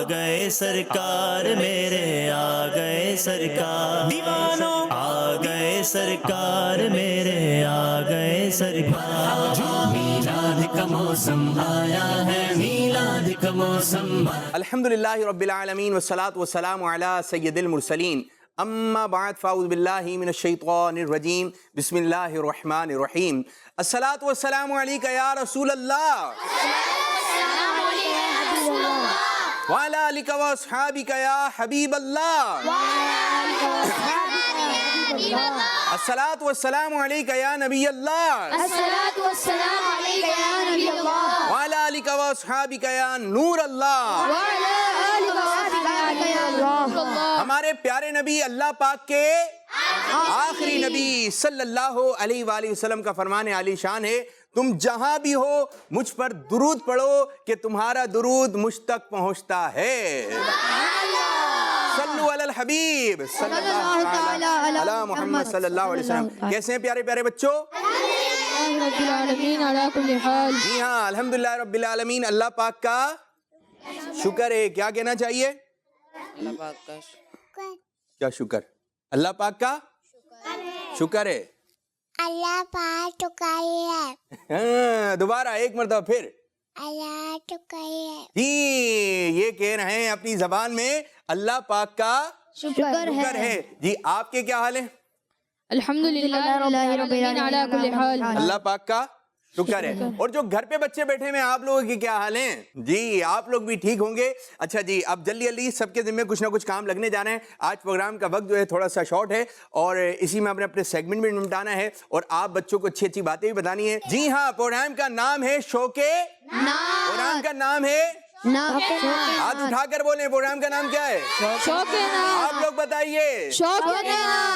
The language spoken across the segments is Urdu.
گئے سرکار میرے، آ گئے سرکار دیوانوں، آ گئے سرکار میرے، آ گئے سرکار۔ میلاد کا موسم آیا ہے، میلاد کا موسم۔ الحمدللہ رب العالمین والصلاة والسلام علی سید المرسلین، اما بعد فاعوذ باللہ من الشیطان الرجیم، بسم اللہ الرحمن الرحیم۔ الصلاة والسلام علیک یا رسول اللہ، وعلی آلک و اصحابک یا حبیب اللہ، الصلاة والسلام علیک یا نبی اللہ، وعلی آلک و اصحابک یا نور اللہ۔ ہمارے پیارے نبی اللہ پاک کے آخری نبی صلی اللہ علیہ وآلہ وسلم کا فرمان عالی شان ہے، تم جہاں بھی ہو مجھ پر درود پڑھو کہ تمہارا درود مجھ تک پہنچتا ہے۔ صلو علی الحبیب صلی اللہ علی محمد صلی اللہ علیہ وسلم۔ کیسے ہیں پیارے پیارے بچوں؟ جی ہاں، الحمدللہ رب العالمین، اللہ پاک کا شکر ہے۔ کیا کہنا چاہیے؟ اللہ پاک کا شکر۔ کیا شکر؟ اللہ پاک کا شکر ہے، اللہ پاک شکر ہے۔ ہاں، دوبارہ ایک مرتبہ پھر اللہ شکر ہے۔ جی، یہ کہہ رہے ہیں اپنی زبان میں اللہ پاک کا شکر ہے۔ جی، آپ کے کیا حال ہیں؟ الحمدللہ رب العالمین علی کل حال۔ اللہ پاک کا شکر ہے۔ اور جو گھر پہ بچے بیٹھے ہیں آپ لوگوں کے کیا حال ہیں؟ جی، آپ لوگ بھی ٹھیک ہوں گے۔ اچھا جی، اب جلدی جلدی سب کے ذمہ کچھ نہ کچھ کام لگنے جانا ہے۔ آج پروگرام کا وقت جو ہے تھوڑا سا شارٹ ہے اور اسی میں اپنے سیگمنٹ بھی نمٹانا ہے اور آپ بچوں کو اچھی اچھی باتیں بھی بتانی ہیں۔ جی ہاں، پروگرام کا نام ہے شوق نعت۔ پروگرام کا نام ہے، ہاتھ اٹھا کر بولیں، پروگرام کا نام کیا ہے؟ شوق نعت۔ آپ لوگ بتائیے۔ شوق نعت۔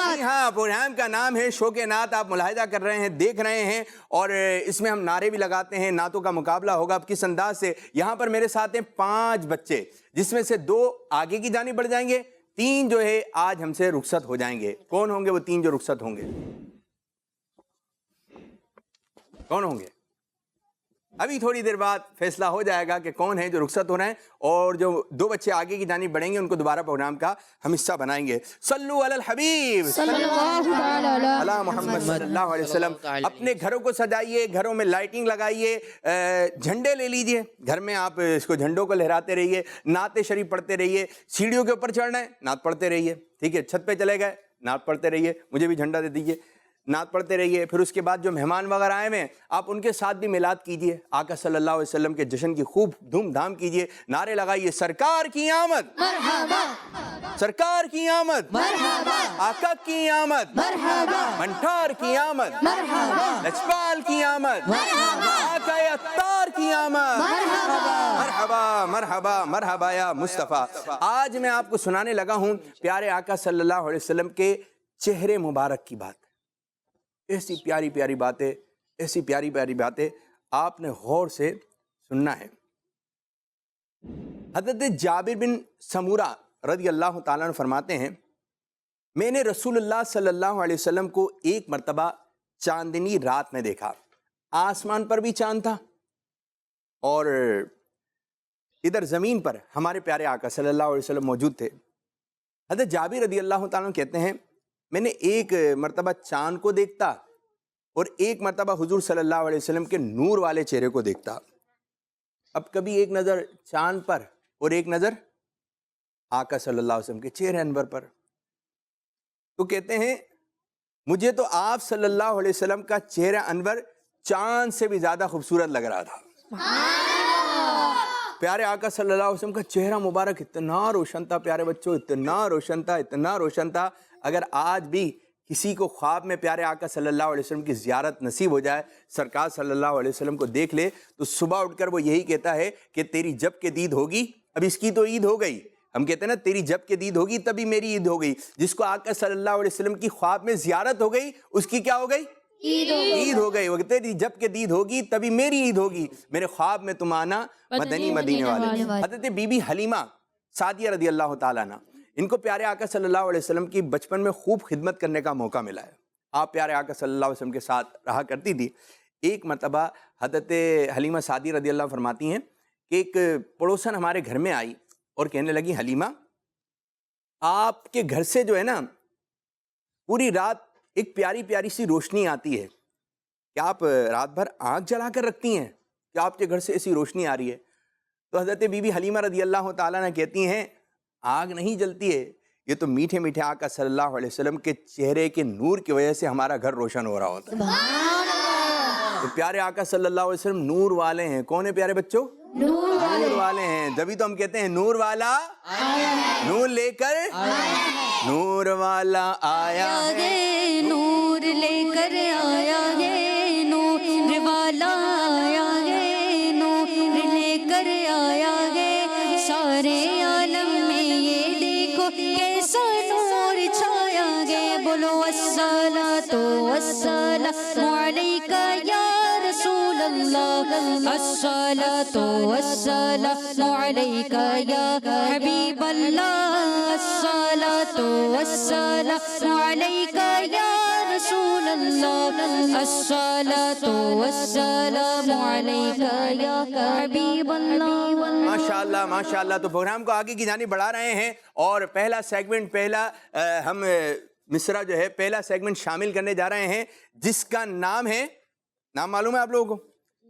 جی ہاں، پروگرام کا نام ہے شوق نعت۔ آپ ملاحظہ کر رہے ہیں، دیکھ رہے ہیں، اور اس میں ہم نعرے بھی لگاتے ہیں، نعتوں کا مقابلہ ہوگا۔ اب کس انداز سے؟ یہاں پر میرے ساتھ ہیں 5 بچے، جس میں سے 2 آگے کی جانب بڑھ جائیں گے، 3 جو ہے آج ہم سے رخصت ہو جائیں گے۔ کون ہوں گے وہ 3 جو رخصت ہوں گے؟ کون ہوں گے؟ ابھی تھوڑی دیر بعد فیصلہ ہو جائے گا کہ کون ہے جو رخصت ہو رہے ہیں، اور جو 2 بچے آگے کی جانب بڑھیں گے ان کو دوبارہ پروگرام کا ہم حصہ بنائیں گے۔ صلو علی الحبیب صلی اللہ علی محمد صلی اللہ علیہ وسلم۔ اپنے گھروں کو سجائیے، گھروں میں لائٹنگ لگائیے، جھنڈے لے لیجئے، گھر میں آپ اس کو جھنڈوں کو لہراتے رہیے، نعت شریف پڑھتے رہیے۔ سیڑھیوں کے اوپر چڑھنا ہے، نعت پڑھتے رہیے، ٹھیک ہے؟ چھت پہ چلے گئے، نعت پڑھتے رہیے، مجھے بھی جھنڈا دے دیجئے، نعت پڑھتے رہیے۔ پھر اس کے بعد جو مہمان وغیرہ آئے ہیں آپ ان کے ساتھ بھی میلاد کیجئے، آقا صلی اللہ علیہ وسلم کے جشن کی خوب دھوم دھام کیجئے، نعرے لگائیے، سرکار کی آمد مرحبا، سرکار کی آمد مرحبا، آقا کی آمد مرحبا، منٹھار کی آمد مرحبا، لجپال کی آمد مرحبا، آقا عطار کی آمد مرحبا مرحبا مرحبا یا مصطفیٰ۔ آج میں آپ کو سنانے لگا ہوں پیارے آقا صلی اللہ علیہ وسلم کے چہرے مبارک کی بات۔ ایسی پیاری پیاری باتیں، ایسی پیاری پیاری باتیں آپ نے غور سے سننا ہے۔ حضرت جابر بن سمورہ رضی اللہ تعالیٰ عنہ فرماتے ہیں، میں نے رسول اللہ صلی اللہ علیہ وسلم کو ایک مرتبہ چاندنی رات میں دیکھا، آسمان پر بھی چاند تھا اور ادھر زمین پر ہمارے پیارے آقا صلی اللہ علیہ وسلم موجود تھے۔ حضرت جابر رضی اللہ تعالیٰ عنہ کہتے ہیں، میں نے ایک مرتبہ چاند کو دیکھتا اور ایک مرتبہ حضور صلی اللہ علیہ وسلم کے نور والے چہرے کو دیکھتا۔ اب کبھی ایک نظر چاند پر اور ایک نظر آقا صلی اللہ علیہ وسلم کے چہرے انور پر، تو کہتے ہیں مجھے تو آپ صلی اللہ علیہ وسلم کا چہرہ انور چاند سے بھی زیادہ خوبصورت لگ رہا تھا۔ پیارے آقا صلی اللہ علیہ وسلم کا چہرہ مبارک اتنا روشن تھا پیارے بچوں، اتنا روشن تھا، اتنا روشن تھا۔ اگر آج بھی کسی کو خواب میں پیارے آقا صلی اللہ علیہ وسلم کی زیارت نصیب ہو جائے، سرکار صلی اللہ علیہ وسلم کو دیکھ لے، تو صبح اٹھ کر وہ یہی کہتا ہے کہ تیری جب کہ دید ہوگی، اب اس کی تو عید ہو گئی، ہم کہتے ہیں نا تیری جب کہ دید ہوگی تبھی میری عید ہو گئی۔ جس کو آقا صلی اللہ علیہ وسلم کی خواب میں زیارت ہو گئی اس کی کیا ہو گئی؟ عید ہو گئی۔ وہ کہتے ہیں جب کہ دید ہوگی تبھی میری عید ہوگی، میرے خواب میں تم آنا مدنی مدینے والے۔ حضرت بی بی حلیمہ سعدیہ رضی اللہ تعالیٰ عنہ، ان کو پیارے آقا صلی اللہ علیہ وسلم کی بچپن میں خوب خدمت کرنے کا موقع ملا ہے۔ آپ پیارے آقا صلی اللہ علیہ وسلم کے ساتھ رہا کرتی تھی۔ ایک مرتبہ حضرت حلیمہ سعدیہ رضی اللہ فرماتی ہیں کہ ایک پڑوسن ہمارے گھر میں آئی اور کہنے لگی حلیمہ آپ کے گھر سے جو ہے نا پوری رات ایک پیاری پیاری سی روشنی آتی ہے، کیا آپ رات بھر آنکھ جلا کر رکھتی ہیں؟ کیا آپ کے گھر سے ایسی روشنی آ رہی ہے؟ تو حضرت بی بی حلیمہ رضی اللہ تعالیٰ نے کہتی ہیں آگ نہیں جلتی ہے، یہ تو میٹھے میٹھے آقا صلی اللہ علیہ وسلم کے چہرے کے نور کی وجہ سے ہمارا گھر روشن ہو رہا ہوتا ہے۔ تو پیارے آقا صلی اللہ علیہ وسلم نور والے ہیں۔ کون ہیں پیارے بچوں؟ نور والے ہیں، جبھی تو ہم کہتے ہیں نور والا نور لے کر نور والا آیا ہے، نور لے کر آیا ہے، نور والا آیا ہے، نور لے کر آیا ہے، سارے عالم میں یہ دیکھو کیسا نور چھایا ہے، بولو الصلاۃ والسلام علیکہ یا رسول اللہ، الصلاۃ والسلام علیکہ یا حبیب اللہ، الصلاۃ والسلام علیکہ یا رسول اللہ، الصلاۃ والسلام علیکہ یا حبیب اللہ۔ ماشاءاللہ ماشاءاللہ۔ تو پروگرام کو آگے کی جانب بڑھا رہے ہیں اور پہلا سیگمنٹ ہم مصرع جو ہے پہلا سیگمنٹ شامل کرنے جا رہے ہیں جس کا نام ہے، نام معلوم ہے آپ لوگوں کو؟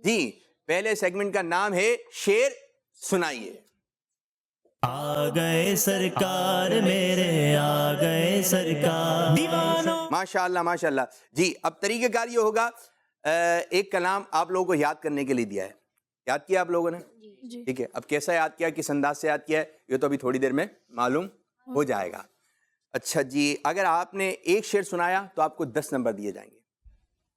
جی، پہلے سیگمنٹ کا نام ہے شعر سنائیے۔ آ گئے سرکار میرے، آ گئے سرکار دیوانوں۔ ماشاءاللہ ماشاءاللہ۔ جی، اب طریقہ کار یہ ہوگا، ایک کلام آپ لوگوں کو یاد کرنے کے لیے دیا ہے، یاد کیا آپ لوگوں نے؟ ٹھیک ہے، اب کیسا یاد کیا، کس انداز سے یاد کیا ہے، یہ تو ابھی تھوڑی دیر میں معلوم ہو جائے گا۔ اچھا جی، اگر آپ نے ایک شعر سنایا تو آپ کو 10 نمبر دیے جائیں گے،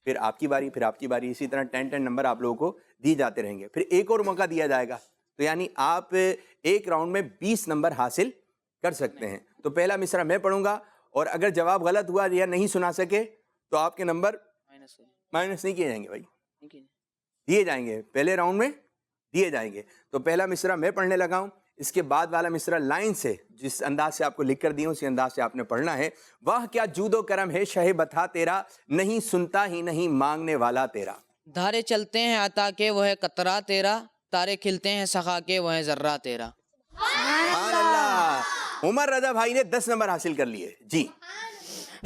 پھر آپ کی باری، پھر آپ کی باری، اسی طرح 10 نمبر آپ لوگوں کو دیے جاتے رہیں گے، پھر ایک اور موقع دیا جائے گا، تو یعنی آپ ایک راؤنڈ میں 20 نمبر حاصل کر سکتے ہیں۔ تو پہلا مصرع میں پڑھوں گا اور اگر جواب غلط ہوا یا نہیں سنا سکے تو آپ کے نمبر مائنس نہیں کیے جائیں گے، بھائی دیے جائیں گے، پہلے راؤنڈ میں دیے جائیں گے۔ تو پہلا مصرع میں پڑھنے لگا ہوں، اس کے بعد والا مصرع لائن سے جس انداز سے آپ کو لکھ کر دی ہوں اسی انداز سے آپ نے پڑھنا ہے۔ واہ کیا جود و کرم ہے شہ بتا تیرا، نہیں سنتا ہی نہیں مانگنے والا تیرا۔ دھارے چلتے ہیں عطا کے وہ ہے قطرہ تیرا، تارے کھلتے ہیں سخا کے وہ ہے ذرہ تیرا۔ سبحان اللہ۔ عمر رضا بھائی نے 10 نمبر حاصل کر لیے۔ جی،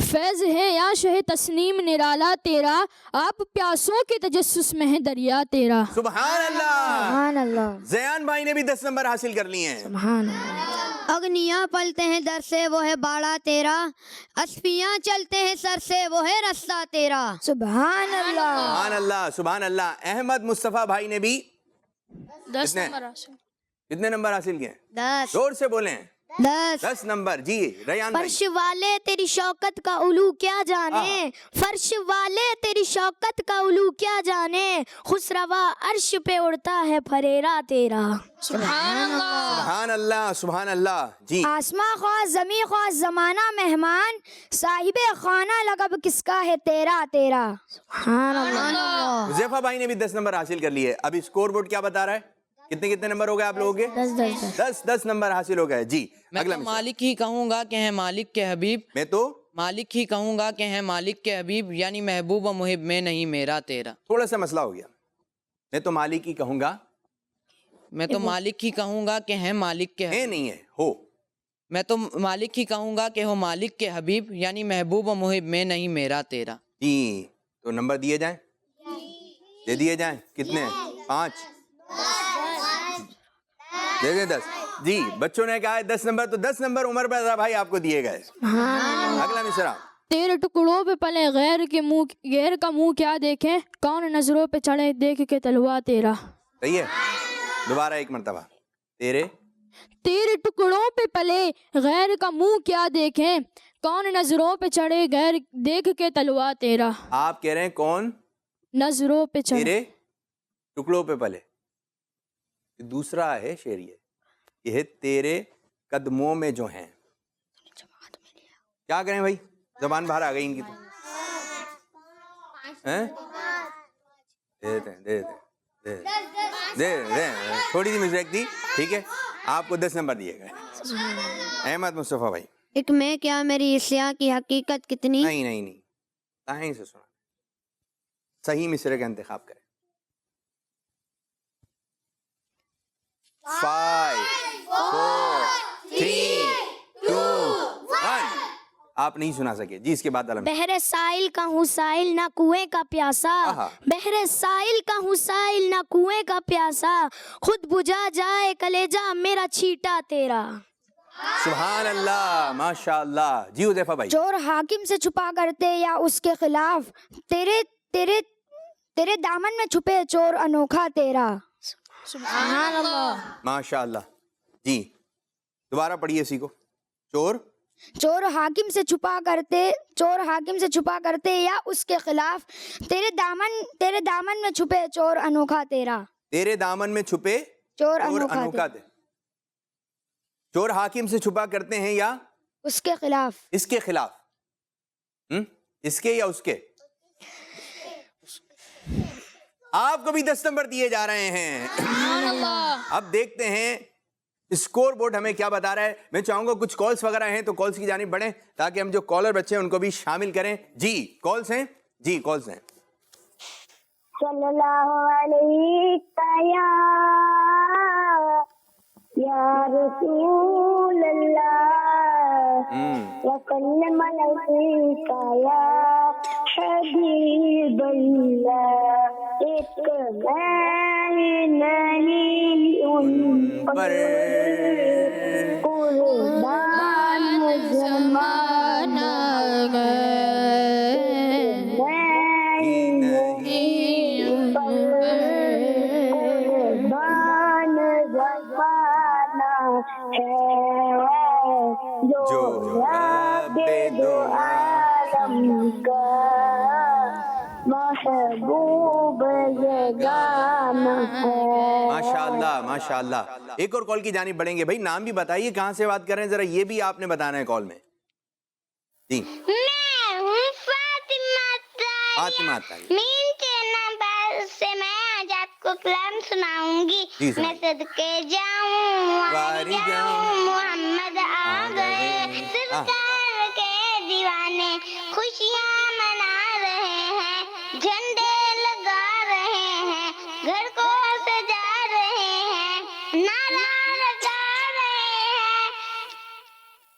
فیض ہے یا شہ تسنیم نرالا تیرا، آپ پیاسوں کے تجسس میں ہے دریا تیرا۔ سبحان اللہ۔ سبحان اللہ، زیان بھائی نے بھی 10 نمبر حاصل کر لیے ہیں۔ سبحان اللہ۔ اگنیاں پلتے ہیں در سے وہ ہے باڑا تیرا، اسفیاں چلتے ہیں سر سے وہ ہے رستہ تیرا۔ سبحان اللہ، سبحان اللہ سبحان اللہ۔ احمد مصطفیٰ بھائی نے بھی 10 کتنے؟ نمبر حاصل۔ کتنے نمبر حاصل کیے؟ 10 زور سے بولیں۔ 10 نمبر۔ جی ریان بھائی۔ فرش والے تیری شوکت کا علو کیا جانے، فرش والے تیری شوکت کا علو کیا جانے، خسروا عرش پہ اڑتا ہے پھریرا تیرا۔ سبحان اللہ۔ سبحان اللہ سبحان اللہ۔ جی، آسماں خواہ زمیں خواہ زمانہ مہمان، صاحب خانہ لقب کس کا ہے تیرا تیرا۔ سبحان اللہ۔ حذیفہ بھائی نے بھی 10 نمبر حاصل کر لیے۔ ابھی اسکور بورڈ کیا بتا رہا ہے؟ کتنے نمبر ہو گئے آپ لوگوں کے؟ 10 نمبر حاصل ہو گئے۔ جی، میں اگلا تو مصرع۔ مالک ہی کہوں گا کہ ہے مالک کے حبیب، میں تو مالک ہی کہوں گا کہ ہے مالک کے حبیب، یعنی محبوب و محب میں نہیں میرا تیرا۔ تھوڑا سا مسئلہ ہو گیا، میں تو مالک ہی کہوں گا، میں تو مالک ہی کہوں گا کہ ہے مالک کے ہے نہیں ہے، ہو۔ میں تو مالک ہی کہوں گا کہ ہو مالک کے حبیب، یعنی محبوب و محب میں نہیں میرا تیرا۔ جی، تو نمبر دیے جائیں، دے دیے جائیں، کتنے؟ 5 دے دیں 10۔ جی، بچوں نے کہا ہے 10 نمبر، تو 10 نمبر عمر رضا بھائی آپ کو دیے گئے۔ اگلا مصرع۔ تیرے ٹکڑوں پہ پلے غیر کا منہ کیا دیکھیں، کون نظروں پہ چڑھے دیکھ کے تلوا تیرا۔ صحیح ہے، دوبارہ ایک مرتبہ۔ تیرے ٹکڑوں پہ پلے غیر کا منہ کیا دیکھیں، کون نظروں پہ چڑھے غیر دیکھ کے تلوا تیرا۔ آپ کہہ رہے ہیں کون نظروں پہ چڑھے، تیرے ٹکڑوں پہ پلے۔ دوسرا ہے شعر، یہ ہے تیرے قدموں میں جو ہیں۔ کیا کریں بھائی، زبان باہر آ گئی ان کی تو۔ تھوڑی سی مسٹیک تھی، ٹھیک ہے، آپ کو 10 نمبر دیے گئے۔ احمد مصطفیٰ بھائی۔ ایک میں کیا میری اسیاں کی حقیقت کتنی، نہیں، کہیں سے سنا، صحیح مصرع کا انتخاب کریں۔ 5 4 آپ نہیں سنا سکے. جی اس کے بعد علم. بحر سائل کا ہوں سائل نہ کنویں کا پیاسا, بحر سائل کا ہوں سائل نہ کنویں کا پیاسا, خود بجھا جائے کلیجہ میرا چھیٹا تیرا. سبحان اللہ, ماشاء اللہ. جی حذیفہ بھائی. چور حاکم سے چھپا کرتے یا اس کے خلاف, تیرے تیرے تیرے دامن میں چھپے چور انوکھا تیرا. سبحان اللہ. ماشاء اللہ. جی دوبارہ پڑھیے اسی کو. چور حاکم سے چھپا کرتے یا اس کے خلاف, تیرے دامن میں چھپے چور انوکھا تیرا. تیرے دامن میں چھپے چور انوکھا تیرا. چور حاکم سے چھپا کرتے ہیں یا اس کے خلاف. اس کے خلاف. اس کے یا اس کے. آپ کو بھی 10 نمبر دیے جا رہے ہیں. اب دیکھتے ہیں اسکور بورڈ ہمیں کیا بتا رہا ہے. میں چاہوں گا کچھ کالز وغیرہ ہیں تو کالز کی جانب بڑھیں تاکہ ہم جو کالر بچے ہیں ان کو بھی شامل کریں. جی کالز ہیں. جی کالز ہیں. صلی اللہ علیہ یا رسول اللہ وسلم علیک یا حبیب اللہ, ایک میں نہیں ان پر قربان زمانہ جو رب دو عالم کا محبوب زگانہ ہے. ماشاء اللہ ماشاء اللہ. ایک اور کال کی جانب بڑھیں گے. بھائی نام بھی بتائیے, کہاں سے بات کر رہے ہیں, ذرا یہ بھی آپ نے بتانا ہے کال میں. جی میں ہوں فاطمہ طاہر. مین کے نمبر سے میں آج آپ کو کلام سناؤں گی. میں صدقے جاؤں واری جاؤں محمد آ گئے, سرکار کے دیوانے خوشیاں منا رہے ہیں, جھنڈے لگا رہے ہیں, گھر کو سجا رہے ہیں, نعرہ لگا رہے ہیں.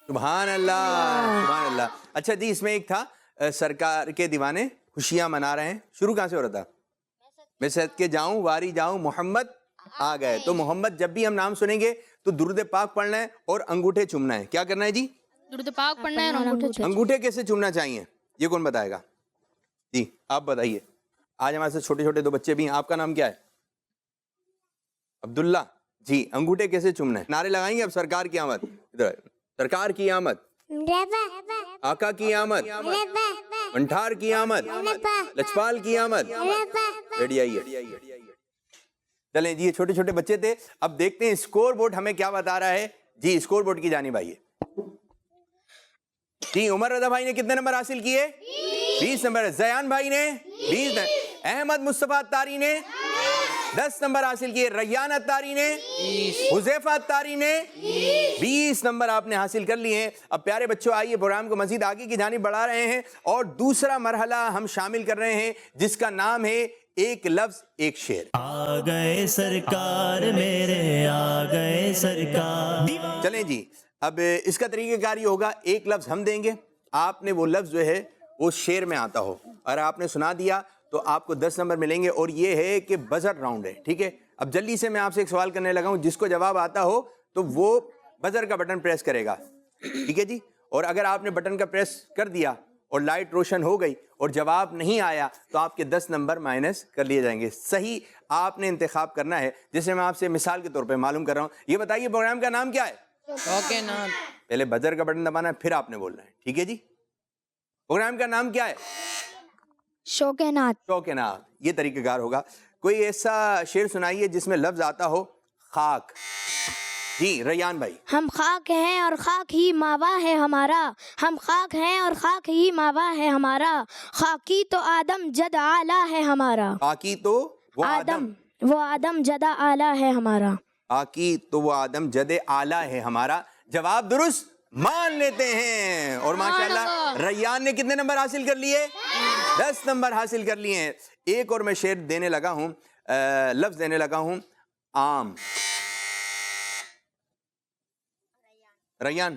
سبحان اللہ سبحان اللہ. اچھا جی اس میں ایک تھا سرکار کے دیوانے خوشیاں منا رہے ہیں. شروع کہاں سے ہو رہا تھا؟ میں صدقے جاؤں واری جاؤں محمد آ گئے. تو محمد جب بھی ہم نام سنیں گے تو درود پاک پڑھنا ہے اور انگوٹھے چومنا ہے. کیا کرنا ہے جی؟ درود پاک پڑھنا ہے اور انگوٹھے کیسے چومنا چاہیے یہ کون بتائے گا؟ جی آپ بتائیے. آج ہمارے ساتھ چھوٹے چھوٹے 2 بچے بھی ہیں. آپ کا نام کیا ہے؟ عبداللہ. جی انگوٹھے کیسے چومنا ہے؟ نعرے لگائیں گے اب. سرکار کی آمد, سرکار کی آمد, آقا کی آمد, منٹھار کی آمد, لچپال کی آمد. ریڈی آئیے. چلیں جی یہ چھوٹے چھوٹے بچے تھے. اب دیکھتے ہیں اسکور بورڈ ہمیں کیا بتا رہا ہے. جی اسکور بورڈ کی جانب آئیے. جی عمر رضا بھائی نے کتنے نمبر حاصل کیے؟ 20 نمبر. زیان بھائی نے 20 نمبر. احمد مصطفیٰ اتاری نے 10 نمبر حاصل کیے. ریان اتاری نے, حذیفہ اتاری نے 20 نمبر آپ نے حاصل کر لیے ہیں. اب پیارے بچوں آئیے پروگرام کو مزید آگے کی جانب بڑھا رہے ہیں اور دوسرا مرحلہ ہم شامل کر رہے ہیں جس کا نام ہے ایک لفظ ایک شعر. آ گئے سرکار میرے, آ گئے سرکار. چلیں جی اب اس کا طریقہ کار یہ ہوگا, ایک لفظ ہم دیں گے, آپ نے وہ لفظ جو ہے وہ شعر میں آتا ہو اور آپ نے سنا دیا تو آپ کو 10 نمبر ملیں گے. اور یہ ہے کہ بزر راؤنڈ ہے, ٹھیک ہے. اب جلدی سے میں آپ سے ایک سوال کرنے لگا ہوں, جس کو جواب آتا ہو تو وہ بزر کا بٹن پریس کرے گا, ٹھیک ہے جی. اور اگر آپ نے بٹن کا پریس کر دیا اور لائٹ روشن ہو گئی اور جواب نہیں آیا تو آپ کے 10 نمبر مائنس کر لیے جائیں گے. صحیح آپ نے انتخاب کرنا ہے, جسے میں آپ سے مثال کے طور پہ معلوم کر رہا ہوں. یہ بتائیے پروگرام کا نام کیا ہے؟ پہلے بزر کا بٹن دبانا ہے پھر آپ نے بولنا ہے, ٹھیک ہے جی. پروگرام کا نام کیا ہے؟ شوق نعت. شوق نعت. یہ طریقہ کار ہوگا. کوئی ایسا شعر سنائیے جس میں لفظ آتا ہو خاک. جی ریان بھائی. ہم خاک ہیں اور خاک ہی ماوا ہے ہمارا, ہم خاک ہیں اور خاک ہی ماوا ہے ہمارا, خاکی تو آدم جد آلہ ہے ہمارا. خاکی تو وہ آدم, وہ آدم جد آلہ ہے ہمارا. خاکی تو وہ آدم جد آلہ ہے ہمارا. جواب درست مان لیتے ہیں. اور ماشاءاللہ ریان نے کتنے نمبر حاصل کر لیے؟ 10 نمبر حاصل کر لیے ہیں. ایک اور میں شعر دینے لگا ہوں, لفظ دینے لگا ہوں عام. ریان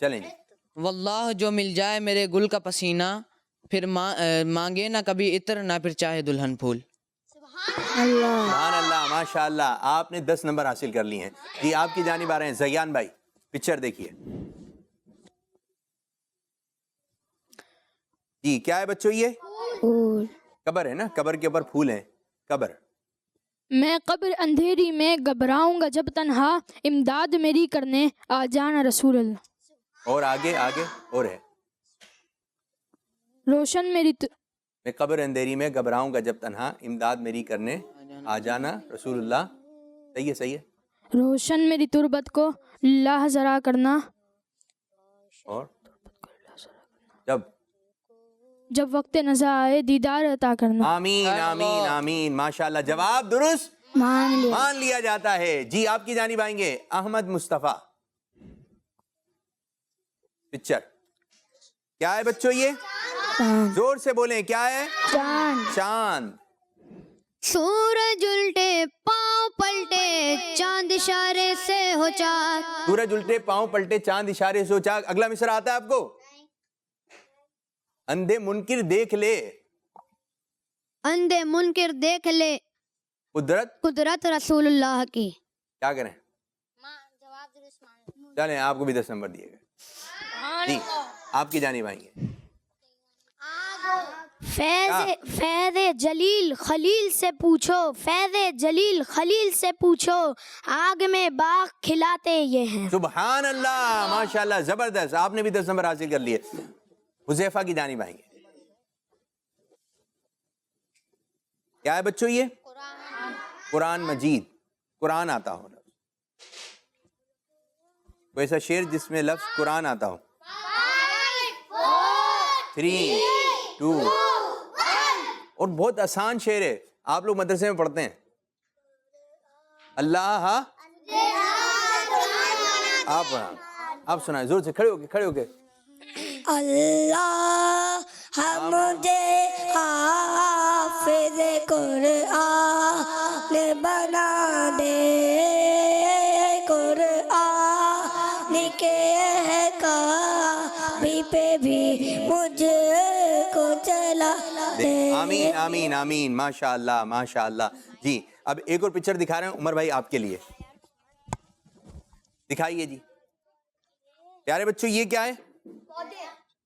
چلیں جی. واللہ جو مل جائے میرے گل کا پسینہ، پھر مانگے نہ کبھی عطر نہ پھر چاہے دلہن پھول. سبحان اللہ، ماشاء اللہ، آپ نے 10 نمبر حاصل کر لی ہیں. جی آپ کی جانب آ رہے ہیں زیان بھائی، پکچر دیکھیے. جی کیا ہے بچوں؟ یہ قبر ہے نا، قبر کے اوپر پھول ہیں. قبر. میں قبر اندھیری میں گھبراؤں گا جب تنہا، امداد میری کرنے آ جانا رسول اللہ. اور آگے آگے اور ہے. روشن میری میں قبر اندھیری میں گھبراؤں گا جب تنہا، امداد میری کرنے آ جانا رسول اللہ. صحیح ہے صحیح ہے. روشن میری تربت کو لاہ ذرا کرنا، اور جب وقت نظر آئے دیدار عطا کرنا. آمین آمین آمین. ماشاءاللہ، جواب درست مان لیا جاتا ہے. جی آپ کی جانب آئیں گے احمد مصطفیٰ. پکچر کیا ہے بچوں؟ یہ زور سے بولیں، کیا ہے؟ چاند. سورج الٹے پاؤں پلٹے چاند اشارے سے ہو چاک. سورج الٹے پاؤں پلٹے چاند اشارے سے ہو چاک. اگلا مصرع آتا ہے آپ کو؟ اندھے منکر دیکھ لے، اندھے منکر دیکھ لے قدرت رسول اللہ کی. کیا کریں؟ چلیں آپ کو بھی 10 نمبر دیے گئے. جی آپ کی جانب آئیں گے. فیض جلیل خلیل سے پوچھو، فیض جلیل خلیل سے پوچھو، آگ میں باغ کھلاتے یہ ہیں. سبحان اللہ، ماشاءاللہ، زبردست. آپ نے بھی 10 نمبر حاصل کر لیے. حذیفہ کی جانب آئیں گے. کیا ہے بچوں؟ یہ قرآن مجید. قرآن آتا ہو، کوئی ایسا شعر جس میں لفظ قرآن آتا ہو. 3 2 اور بہت آسان شعر ہے، آپ لوگ مدرسے میں پڑھتے ہیں. اللہ آپ سنائیں زور سے، کھڑے ہو کے. اللہ مجھے حافظ قرآن بنا دے، قرآن کے احکام پہ بھی مجھ کو چلا دے. آمین آمین آمین. ماشاء اللہ ماشاء اللہ. جی اب ایک اور پکچر دکھا رہے ہیں عمر بھائی آپ کے لیے. دکھائیے جی. پیارے بچوں یہ کیا ہے؟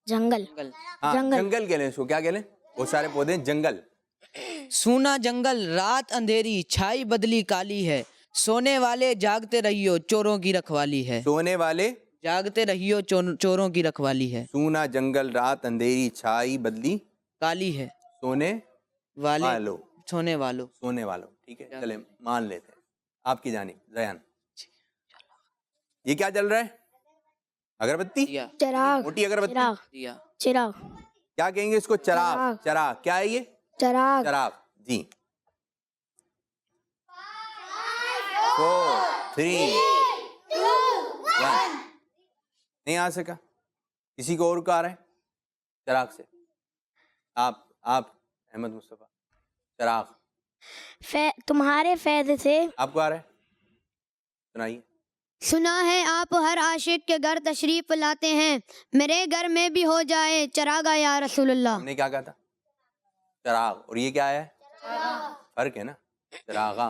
جنگل. ہاں جنگل کہہ لیں اس کو. کیا کہہ لیں؟ وہ سارے پودے جنگل. سونا جنگل رات اندھیری چھائی بدلی کالی ہے، سونے والے جاگتے رہیو چوروں کی رکھوالی ہے. سونے والے جاگتے رہیو چوروں کی رکھوالی ہے. سونا جنگل رات اندھیری چھائی بدلی کالی ہے، سونے والو. سونے والوں. سونے والوں. ٹھیک ہے چلیں مان لیتے ہیں. آپ کی جانب زیان. یہ کیا چل رہا ہے؟ اگربتی؟ چراغ. موٹی اگربتی. چراغ. کیا کہیں گے اس کو؟ چراغ. چراغ کیا ہے یہ؟ چراغ. چراغ. جی 4 3 1. نہیں آ سکا؟ کسی کو اور کو آ رہا ہے چراغ سے؟ آپ احمد مصطفیٰ. چراغ تمہارے فیض سے. آپ کو آ رہا ہے؟ سنائیے. سنا ہے آپ ہر عاشق کے گھر تشریف لاتے ہیں، میرے گھر میں بھی ہو جائے چراغا یا رسول اللہ. ہم نے کیا کہا تھا؟ چراغ. اور یہ کیا ہے؟ فرق ہے نا، چراغا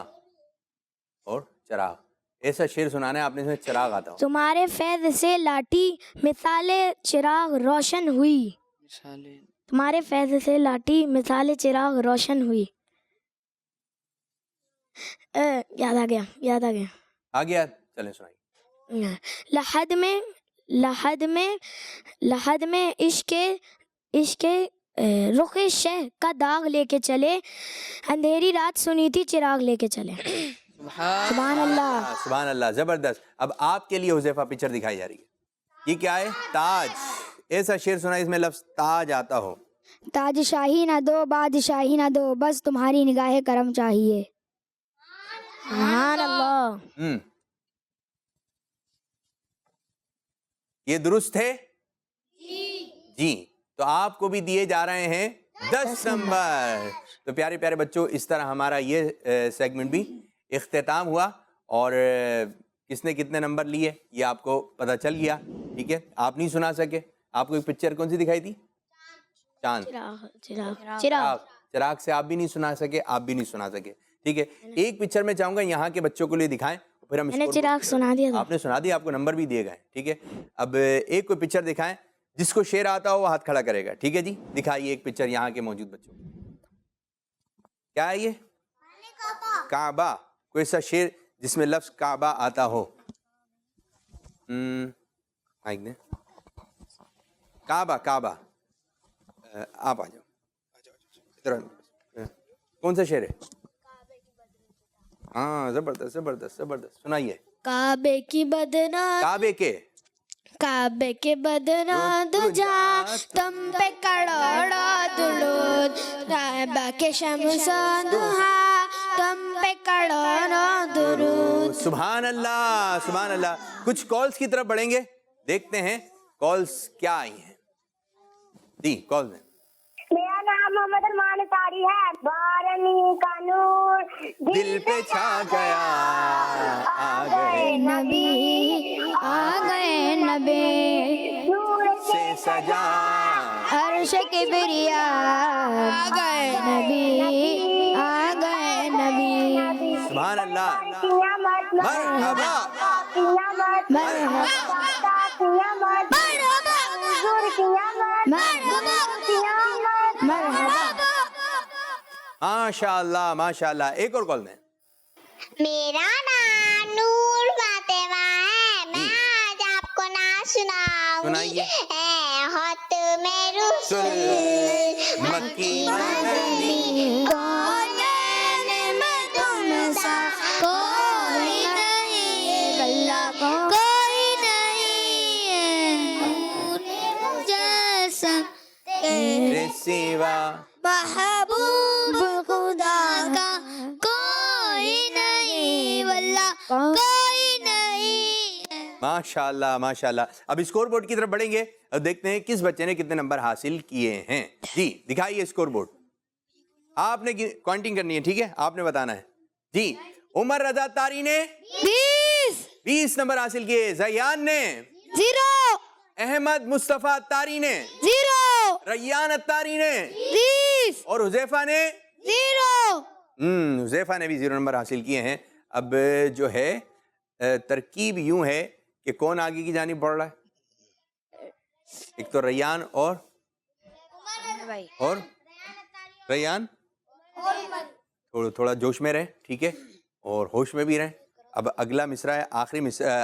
اور چراغ. ایسا شعر سنانا ہے آپ نے، اس میں چراغ آتا ہو. تمہارے فیض سے لاٹھی مثال چراغ روشن ہوئی. تمہارے فیض سے لاٹھی مثال چراغ روشن ہوئی. یاد آ گیا. آ گیا؟ چلیں سنائیے. لحد میں عشق رخ شہ کا داغ لے کے چلے، اندھیری رات سنی تھی چراغ لے کے چلے. سبحان اللہ. سبحان اللہ. زبردست. اب آپ کے لیے حذیفہ پکچر دکھائی جا رہی ہے. یہ کیا ہے؟ تاج. ایسا شعر سنا اس میں لفظ تاج آتا ہو. تاج شاہی نہ دو بادشاہی نہ دو، بس تمہاری نگاہ کرم چاہیے. سبحان اللہ. یہ درست ہے؟ جی تو آپ کو بھی دیے جا رہے ہیں 10 نمبر. تو پیارے پیارے بچوں، اس طرح ہمارا یہ سیگمنٹ بھی اختتام ہوا. اور کس نے کتنے نمبر لیے یہ آپ کو پتہ چل گیا. ٹھیک ہے, آپ نہیں سنا سکے. آپ کو ایک پکچر کون سی دکھائی تھی؟ چاند. چراغ سے آپ بھی نہیں سنا سکے, آپ بھی نہیں سنا سکے. ٹھیک ہے, ایک پکچر میں چاہوں گا یہاں کے بچوں کو لیے دکھائیں, پھر ہم چراغ سنا دیا. آپ نے سنا دیا, آپ کو نمبر بھی دیے گئے. ٹھیک ہے, اب ایک کوئی پکچر دکھائیں, جس کو شعر آتا ہو وہ ہاتھ کھڑا کرے گا. ٹھیک ہے جی, دکھائیے ایک پکچر یہاں کے موجود بچوں کو. کیا ہے یہ؟ کعبہ. کوئی ایسا شعر جس میں لفظ کعبہ آتا ہو. کعبہ, کعبہ. آپ آ جاؤ. کون سا شعر ہے؟ ہاں, زبردست زبردست زبردست, سنائیے. کعبے کی بدنا, کعبے کے بدنا دجا, تم پہ کروڑا درود, کعبہ کے شمس دہا, تم پہ کروڑا درود. سبحان اللہ سبحان اللہ. کچھ کالز کی طرف بڑھیں گے, دیکھتے ہیں کالز کیا آئی ہیں. جی کال میں. میرا نام محمد ارمان تاری ہے. بارہویں کا نور دل پہ چھا گیا, آ گئے نبی, آ گئے نبی, نور سے سجا. عرش کبریا, آ گئے نبی, آ گئے نبی. سبحان اللہ. قیامت مرحبا قیامت قیامت حضور قیامت قیامت. ماشاء اللہ ماشاء اللہ. ایک اور کال میں. میرا نام نور فاطمہ ہے. میں آج آپ کو نعت سناؤں سنائیے. اے ہاتھ میں رسول مکی مدنی, کونین میں تم سا کوئی نہیں, اللہ کوئی نہیں جیسا تیرے سوا, محبوب خدا کا کوئی نہیں, واللہ کوئی نہیں. ماشاء اللہ ماشاء اللہ. اب اسکور بورڈ کی طرف بڑھیں گے اور دیکھتے ہیں کس بچے نے کتنے نمبر حاصل کیے ہیں. جی دکھائیے اسکور بورڈ. آپ نے کاؤنٹنگ کرنی ہے. ٹھیک ہے, آپ نے بتانا ہے. جی عمر رضا تاری نے 20 نمبر حاصل کیے. زیان نے 0. احمد مصطفیٰ تاری نے 0. ریان اتاری نے 20. اور حذیفہ نے 0. حذیفہ نے بھی 0 نمبر حاصل کیے ہیں. اب جو ہے ترکیب یوں ہے کہ کون آگے کی جانب بڑھ رہا ہے. ایک تو ریان اور ریان تھوڑا جوش میں رہے. ٹھیک ہے, اور ہوش میں بھی رہیں. اب اگلا مصرع ہے,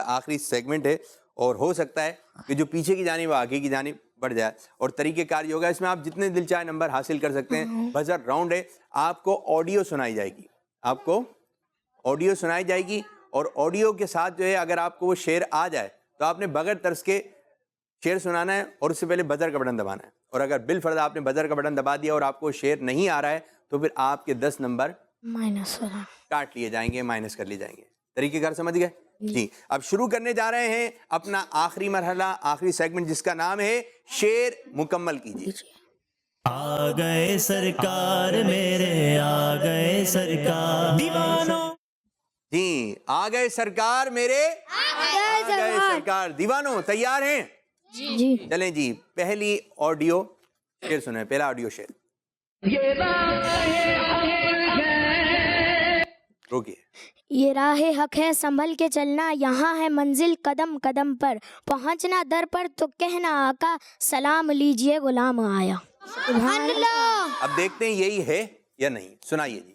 آخری سیگمنٹ ہے, اور ہو سکتا ہے کہ جو پیچھے کی جانب آگے کی جانب بڑھ جائے. اور طریقہ کار یہ ہوگا, اس میں آپ جتنے دل چاہے نمبر حاصل کر سکتے ہیں. بزر راؤنڈ ہے, آپ کو آڈیو سنائی جائے گی, آپ کو آڈیو سنائی جائے گی, اور آڈیو کے ساتھ جو ہے اگر آپ کو وہ شعر آ جائے تو آپ نے بغیر طرز کے شعر سنانا ہے, اور اس سے پہلے بزر کا بٹن دبانا ہے. اور اگر بالفرض آپ نے بزر کا بٹن دبا دیا اور آپ کو شعر نہیں آ رہا ہے تو پھر آپ کے 10 نمبر کاٹ لیے جائیں گے, مائنس کر لیے جائیں گے. طریقہ کار سمجھ گئے؟ جی اب شروع کرنے جا رہے ہیں اپنا آخری مرحلہ, آخری سیگمنٹ, جس کا نام ہے شعر مکمل کیجیے. آ گئے سرکار میرے, آ گئے سرکار دیوانوں. جی آ گئے سرکار میرے, آ گئے سرکار دیوانوں. تیار ہیں؟ جی. چلیں جی, پہلی آڈیو شعر سنیں. پہلا آڈیو شعر. روکیے. یہ راہ حق ہے سنبھل کے چلنا, یہاں ہے منزل قدم قدم پر, پہنچنا در پر تو کہنا آقا, سلام لیجئے غلام آیا. سبحان اللہ. اب دیکھتے ہیں یہی ہے یا نہیں. سنائیے جی.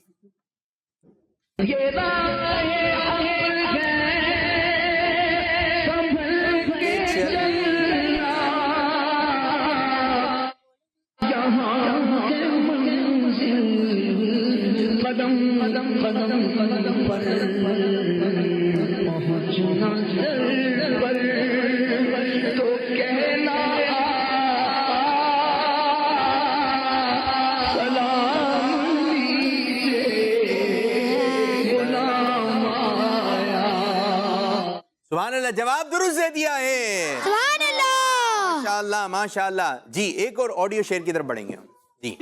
سبحان اللہ, جواب درست دے دیا ہے. سبحان اللہ. ماشاء اللہ ماشاء اللہ. جی ایک اور آڈیو شعر کی طرف بڑھیں گے ہم. جی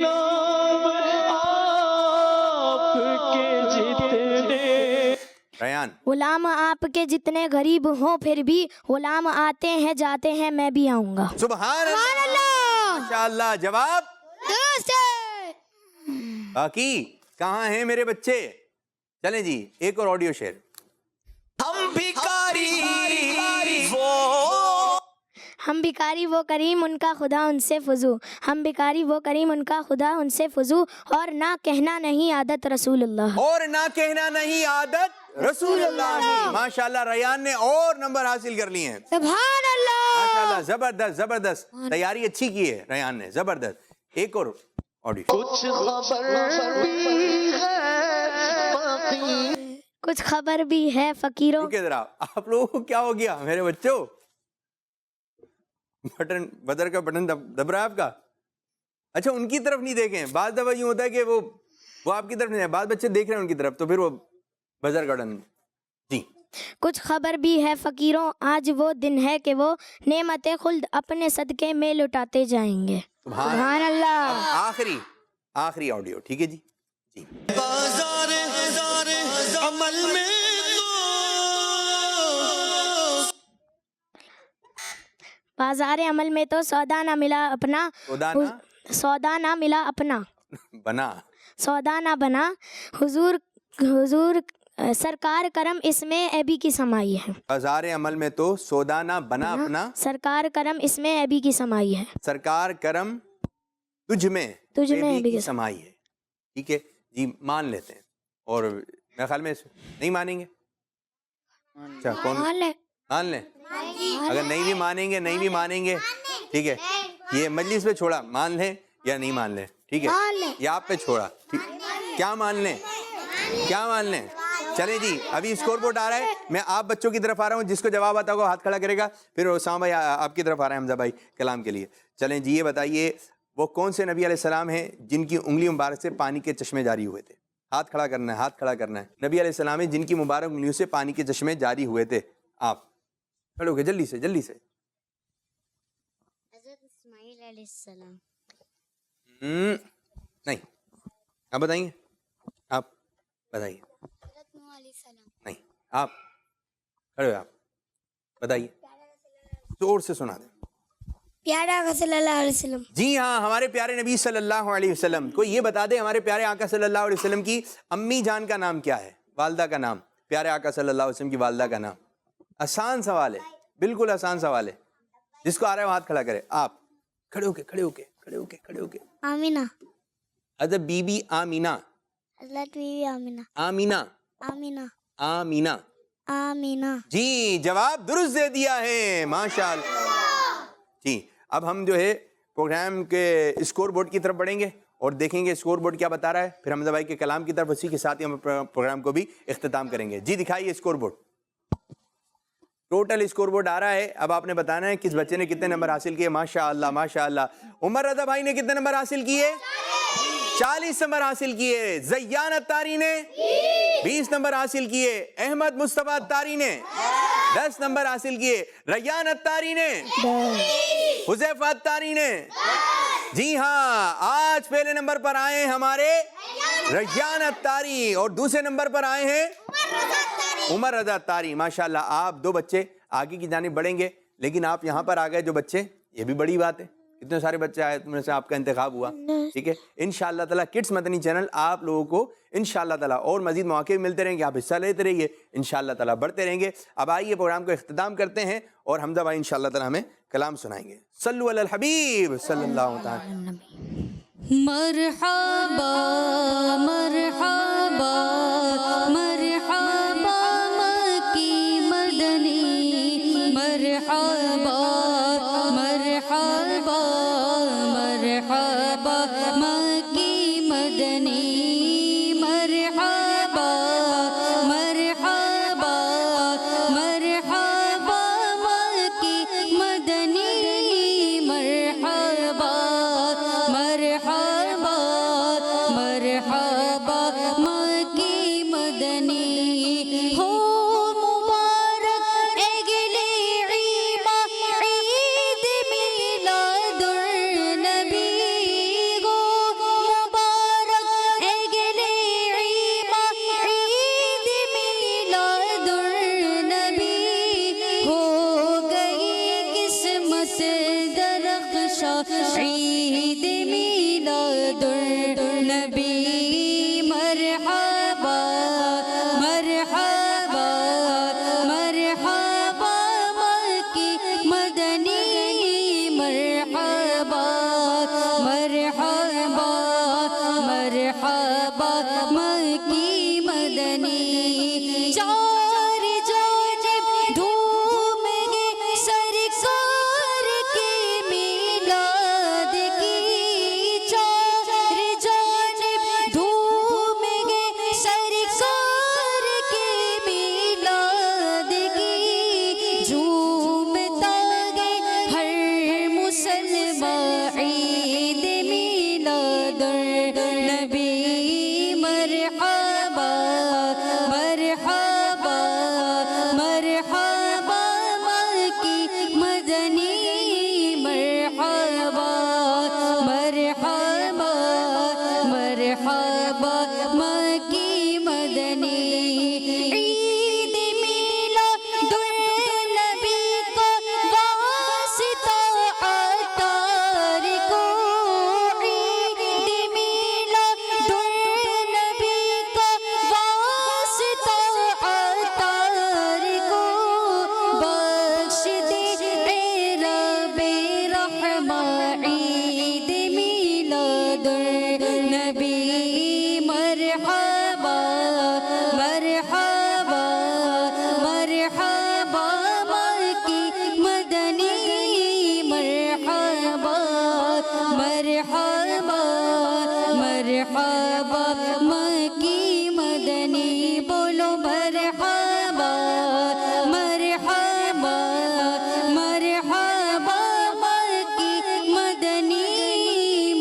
ریان غلام آپ کے جتنے غریب ہوں پھر بھی غلام آتے ہیں جاتے ہیں میں بھی آؤں گا. سبحان اللہ ماشاءاللہ. جواب درست ہے. باقی کہاں ہیں میرے بچے؟ چلیں جی ایک اور آڈیو شیئر. ہم بھکاری ہم بھکاری وہ کریم ان کا خدا ان سے فضو. ہم بھکاری وہ کریم ان کا خدا ان سے فضو. اور نہ کہنا نہیں عادت رسول اللہ. اور نہ کہنا نہیں عادت رسول اللہ. ماشاءاللہ ریان نے اور نمبر حاصل کر لیے ہیں. سبحان اللہ. ماشاءاللہ زبردست زبردست. تیاری اچھی کی ہے ریان نے. زبردست. ایک اور آڈیو. کچھ خبر بھی ہے فقیروں. رکے ذرا آپ لوگوں کو کیا ہو گیا میرے بچوں؟ بٹن بدر کا بٹن دب رہا ہے آپ کا. اچھا ان کی طرف نہیں دیکھیں. بعض دفعہ یوں ہوتا ہے کہ وہ آپ کی طرف نہیں ہے. بعض بچے دیکھ رہے ہیں ان کی طرف تو پھر وہ بزر کا بٹن. جی کچھ خبر بھی ہے فقیروں آج وہ دن ہے کہ وہ نعمت خلد اپنے صدقے میں لٹاتے جائیں گے. سبحان اللہ. آخری آڈیو. ٹھیک ہے جی. جی بازار عمل میں بازار عمل میں تو سودا نہ ملا اپنا. سودا نہ ملا اپنا. بنا سودا نہ بنا. حضور سرکار کرم اس میں ابھی کی سمائی ہے. بازار عمل میں تو سودا نہ بنا اپنا. سرکار کرم اس میں ابھی کی سمائی ہے. سرکار کرم تجھ میں ابھی کی سمائی ہے. ٹھیک ہے جی مان لیتے ہیں. اور میرے خیال میں نہیں مانیں گے. اچھا کون مان لیں؟ اگر نہیں بھی مانیں گے ٹھیک ہے یہ مجلس پہ چھوڑا مان لیں یا نہیں مان لیں. ٹھیک ہے یہ آپ پہ چھوڑا. کیا مان لیں؟ چلیں جی ابھی اسکور بورڈ آ رہا ہے. میں آپ بچوں کی طرف آ رہا ہوں. جس کو جواب آتا ہوگا ہاتھ کھڑا کرے گا. پھر اسامہ بھائی آپ کی طرف آ رہے ہیں. حمزہ بھائی کلام کے لیے. چلیں جی یہ بتائیے وہ کون سے نبی علیہ السلام ہیں جن کی انگلی مبارک سے پانی کے چشمے جاری ہوئے تھے؟ ہاتھ کھڑا کرنا ہے. نبی علیہ السلام ہیں جن کی مبارک انگلیوں سے پانی کے چشمے جاری ہوئے تھے. آپ کھڑے ہو گئے جلدی سے. حضرت اسماعیل علیہ السلام. نہیں آپ بتائیں گے. آپ بتائیے. حضرت نوح علیہ السلام. نہیں آپ کھڑے ہو. آپ بتائیے زور سے سنا دیں. پیارا آقا صلی اللہ علیہ وسلم. جی ہاں ہمارے پیارے نبی صلی اللہ علیہ وسلم. کوئی یہ بتا دے ہمارے پیارے آقا صلی اللہ علیہ وسلم کی امی جان کا نام کیا ہے؟ والدہ کا نام. پیارے آقا صلی اللہ علیہ وسلم کی والدہ کا نام. آسان سوال ہے. بالکل آسان سوال ہے. جس کو آ رہا ہے وہ ہاتھ کھڑا کرے. آپ کھڑے ہو کے. آمینہ. حضرت بی بی آمینہ. حضرت بیوی آمینہ. آمینہ. جی جواب درست دے دیا ہے. ماشاءاللہ. جی اب ہم جو ہے پروگرام کے اسکور بورڈ کی طرف بڑھیں گے اور دیکھیں گے اسکور بورڈ کیا بتا رہا ہے. پھر حمزہ بھائی کے کلام کی طرف اسی کے ساتھ ہی ہم پروگرام کو بھی اختتام کریں گے. جی دکھائیے score board. Total score board آ رہا ہے. اب آپ نے بتانا ہے کس بچے نے کتنے نمبر حاصل کیے. ماشاءاللہ. عمر رضا بھائی نے کتنے نمبر حاصل کیے؟ 40 نمبر حاصل کیے. زیان اتاری نے 20 نمبر حاصل کیے. احمد مصطفیٰ اتاری نے 10 نمبر حاصل کیے. ریان اتاری نے حذیفہ اتاری نے. جی ہاں آج پہلے نمبر پر آئے ہمارے ریان اتاری اور دوسرے نمبر پر آئے ہیں عمر رضا اتاری. ماشاءاللہ آپ 2 بچے آگے کی جانب بڑھیں گے. لیکن آپ یہاں پر آ گئے جو بچے یہ بھی بڑی بات ہے. اتنے سارے بچے آئے تم میں سے آپ کا انتخاب ہوا. ٹھیک ہے انشاءاللہ تعالیٰ کڈس مدنی چینل آپ لوگوں کو انشاءاللہ تعالیٰ اور مزید مواقع ملتے رہیں گے. آپ حصہ لیتے رہیے. انشاءاللہ تعالیٰ بڑھتے رہیں گے. اب آئیے پروگرام کو اختتام کرتے ہیں اور حمزہ بھائی انشاءاللہ تعالیٰ ہمیں کلام سنائیں گے. صلو علی الحبیب صلی اللہ تعالیٰ. مرحبا مرحبا مرحبا مکی مدنی. مرحبا مرحبا مرحبا مکی مدنی. مرحبا مرحبا مرحبا مکی مدنی. مرحبا مرحبا مرحبا مکی مدنی. ہو مبارک اگلی عیبہ عید میلاد النبی مرحبا مرحبا مرحبا مکی مدنی مرحبا مرحبا مرحبا مکی مدنی چار جانب دھوم گے سرکار کے میلاد کی چار جانب دھوم گے سرکار کے میلاد کی جھومتا گے ہر مسلمان عید میلاد النبی مرحبا مرحبا مرحبا مکی مدنی مرحبا مرحبا مرحبا مکی مدنی عید میلاد النبی کا واسطہ عطار کو عید میلاد النبی کا واسطہ عطار کو بخش دے اے رب رحمہ عید میلاد النبی مرحبا مرحبا مرحبا مکی مدنی مرحبا مرحبا مرحبا مکی مدنی بولو مرحبا مرحبا مرحبا مکی مدنی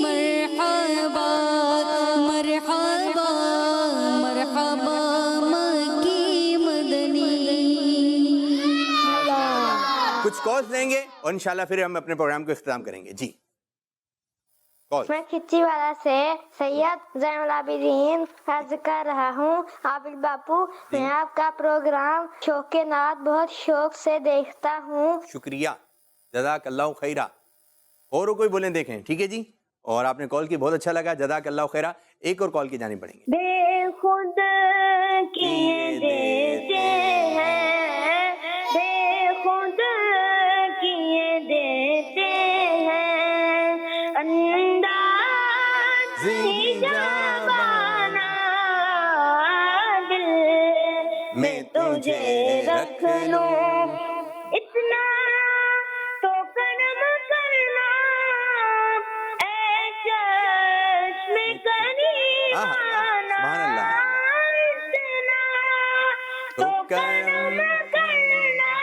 مرحبا مرحبا مرحبا مکی مدنی کچھ کالز لیں گے اور انشاءاللہ پھر ہم اپنے پروگرام کو اختتام کریں گے. جی کال. میں کھچی والا سے سید زین العابدین عرض کر رہا ہوں. عابد باپو میں آپ کا پروگرام شوق نعت بہت شوق سے دیکھتا ہوں. شکریہ, جزاک اللہ خیرہ. اور کوئی بولیں دیکھیں, ٹھیک ہے جی. اور آپ نے کال کی, بہت اچھا لگا, جزاک اللہ خیرہ. ایک اور کال کی جانب بڑھیں گے. بے خود کیے دیتے ہیں بے خود کیے دیتے ہیں انداز جبانہ دل میں تجھے رکھ لوں اتنا تو کرم کرنا اے چشم کریمانہ سبحان اللہ. اتنا تو کرم کرنا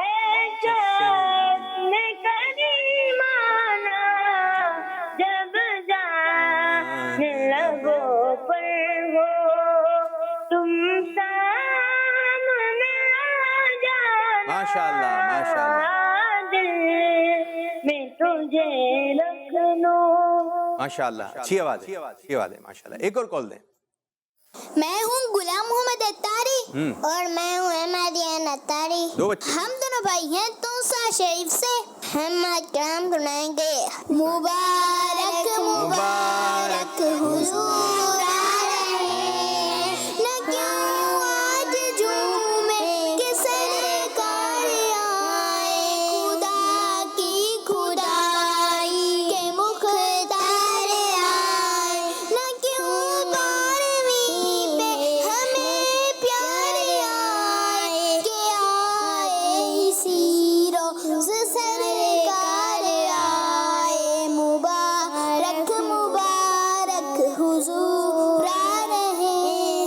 اے چشم کریمانہ جب جانے لگو پر ہو تم سامنے آ جانا ماشاءاللہ ماشاءاللہ دل میں تجھے رکھ لوں. ماشاءاللہ, اچھی آواز ہے, اچھی آواز ہے ماشاءاللہ. ایک اور کال دیں. میں ہوں غلام محمد اتاری اور میں ہوں احمدین اتاری. دو بچے. ہم دونوں بھائی ہیں تونسا شریف سے. ہم کلام سنائیں گے. مبارک مبارک حضور آ رہے ہیں نہ کیوں آج جھومے کہ سرکار آئے خدا کی خدائی کے مختار آئے نہ کیوں بارہویں پہ ہمیں پیار آئے کہ آئے اسی روز سرکار آئے. مبارک مبارک حضور آ رہے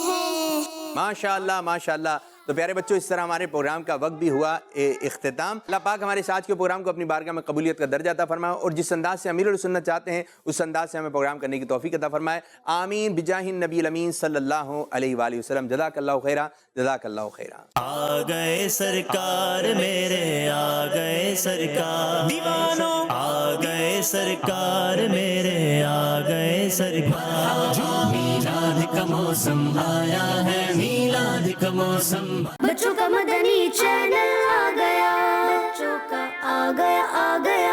ہیں. ماشاءاللہ ماشاءاللہ. تو پیارے بچوں, اس طرح ہمارے پروگرام کا وقت بھی ہوا اختتام. اللہ پاک ہمارے ساتھ کے پروگرام کو اپنی بارگاہ میں قبولیت کا درجہ عطا فرمائے اور جس انداز سے امیر السنت چاہتے ہیں اس انداز سے ہمیں پروگرام کرنے کی توفیق عطا فرمائے. آمین بجاہ النبی الامین صلی اللہ علیہ وآلہ وسلم. جزاک اللہ خیرہ, جزاک اللہ خیرہ. آ گئے سرکار میرے, آ گئے سرکار دیوانوں, آ گئے سرکار میرے, آ گئے سرکار. میلاد کا موسم آیا ہے, میلاد کا موسم. بچوں کا مدنی چینل آ گیا, بچوں کا آ گیا